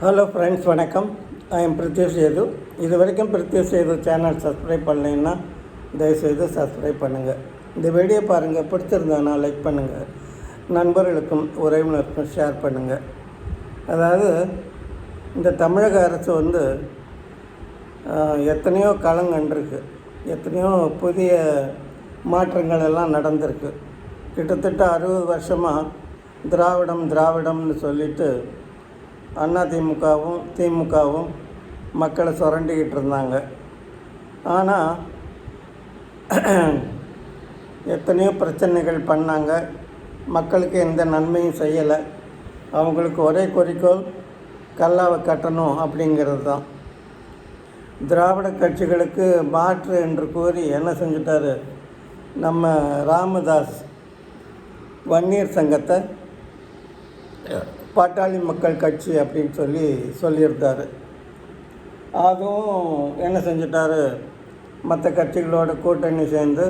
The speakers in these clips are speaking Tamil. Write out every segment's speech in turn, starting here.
ஹலோ ஃப்ரெண்ட்ஸ், வணக்கம். I am Prithyush Sethu. இது வரைக்கும் பிரித்யூஷ் சேது சேனல் சப்ஸ்கிரைப் பண்ணலைன்னா தயவுசெய்து சப்ஸ்கிரைப் பண்ணுங்கள். இந்த வீடியோ பாருங்கள், பிடிச்சிருந்தானா லைக் பண்ணுங்கள், நண்பர்களுக்கும் உறவினருக்கும் ஷேர் பண்ணுங்கள். அதாவது இந்த தமிழக அரசு எத்தனையோ காலங்கண்டிருக்கு, எத்தனையோ புதிய மாற்றங்கள் எல்லாம் நடந்திருக்கு. கிட்டத்தட்ட 60 வருஷமாக திராவிடம்னு சொல்லிட்டு அதிமுகவும் திமுகவும் மக்களை சுரண்டிக்கிட்டு இருந்தாங்க. ஆனால் எத்தனையோ பிரச்சனைகள் பண்ணாங்க, மக்களுக்கு எந்த நன்மையும் செய்யலை. அவங்களுக்கு ஒரே குறிக்கோள் கல்லாவை கட்டணும் அப்படிங்கிறது தான். திராவிட கட்சிகளுக்கு மாற்று என்று கூறி என்ன செஞ்சிட்டாரு, நம்ம ராமதாஸ் வன்னியர் சங்கத்தை பாட்டாளி மக்கள் கட்சி அப்படின்னு சொல்லியிருந்தார். அதுவும் என்ன செஞ்சிட்டாரு, மற்ற கட்சிகளோட கூட்டணி சேர்ந்து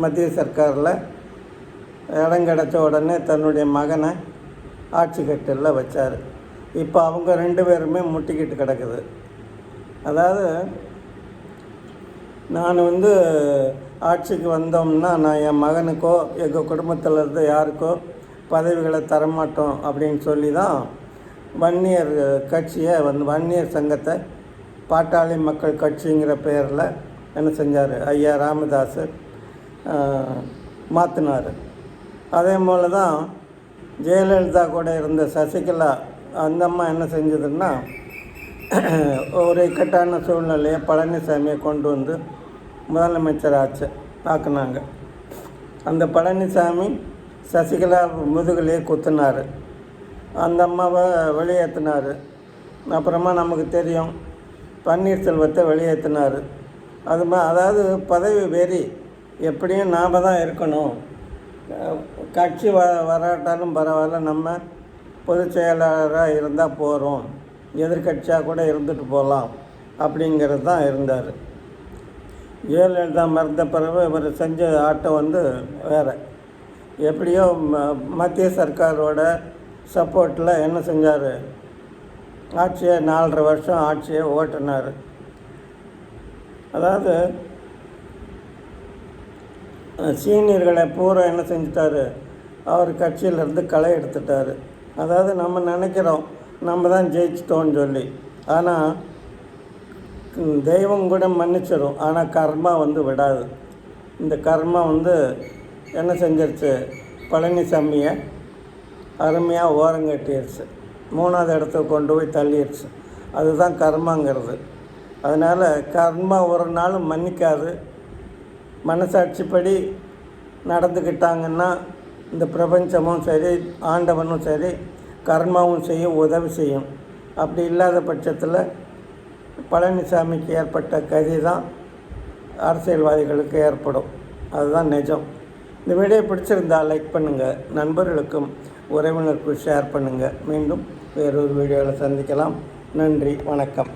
மத்திய சர்க்காரில் இடம் கிடச்ச உடனே தன்னுடைய மகனை ஆட்சி கட்டிலில் வச்சார். இப்போ அவங்க 2 பேருமே முட்டிக்கிட்டு கிடக்குது. அதாவது நான் ஆட்சிக்கு வந்தோம்னா நான் என் மகனுக்கோ எங்கள் குடும்பத்தில் இருந்து யாருக்கோ பதவிகளை தரமாட்டோம் அப்படின்னு சொல்லி தான் வன்னியர் கட்சியை வன்னியர் சங்கத்தை பாட்டாளி மக்கள் கட்சிங்கிற பெயரில் என்ன செஞ்சார், ஐயா ராமதாஸ் மாற்றினார். அதே போல் தான் ஜெயலலிதா கூட இருந்த சசிகலா அந்த அம்மா என்ன செஞ்சதுன்னா, ஒரு இக்கட்டான சூழ்நிலையை பழனிசாமியை கொண்டு வந்து முதலமைச்சர் ஆக்குனாங்க. அந்த பழனிசாமி சசிகலா முதுகிலே குத்தினார், அந்த அம்மாவை வெளியேற்றினார். அப்புறமா நமக்கு தெரியும் பன்னீர்செல்வத்தை வெளியேற்றினார். அதாவது பதவி வெறி, எப்படியும் நாம் தான் இருக்கணும், கட்சி வராட்டாலும் பரவாயில்ல, நம்ம பொதுச் செயலாளராக இருந்தால் போகிறோம், எதிர்கட்சியாக கூட இருந்துட்டு போகலாம் அப்படிங்கிறது தான் இருந்தார். ஜெயலலிதா மறந்த பிறகு இவர் செஞ்ச ஆட்டம் வேறு. எப்படியோ மத்திய சர்க்காரோட சப்போர்ட்டில் என்ன செஞ்சார், ஆட்சியை 4.5 வருஷம் ஆட்சியை ஓட்டினார். அதாவது சீனியர்களை பூரா என்ன செஞ்சிட்டார், அவர் கட்சியிலேருந்து களை எடுத்துட்டார். அதாவது நம்ம நினைக்கிறோம் நம்ம தான் ஜெயிச்சிட்டோன்னு சொல்லி, ஆனால் தெய்வம் கூட மன்னிச்சிடும், ஆனால் கர்மா விடாது. இந்த கர்மா என்ன செஞ்சிருச்சு, பழனிசாமியை அருமையாக ஓரங்கட்டிடுச்சு, 3வது இடத்துக்கு கொண்டு போய் தள்ளிடுச்சு. அதுதான் கர்மாங்கிறது. அதனால் கர்மா ஒரு நாளும் மன்னிக்காது. மனசாட்சிப்படி நடந்துக்கிட்டாங்கன்னா இந்த பிரபஞ்சமும் சரி, ஆண்டவனும் சரி, கர்மாவும் செய்யும், உதவி செய்யும். அப்படி இல்லாத பட்சத்தில் பழனிசாமிக்கு ஏற்பட்ட கதி தான் அரசியல்வாதிகளுக்கு ஏற்படும். அதுதான் நிஜம். இந்த வீடியோ பிடிச்சிருந்தால் லைக் பண்ணுங்கள், நண்பர்களுக்கும் உறவினருக்கும் ஷேர் பண்ணுங்கள். மீண்டும் வேறொரு வீடியோவில் சந்திக்கலாம். நன்றி, வணக்கம்.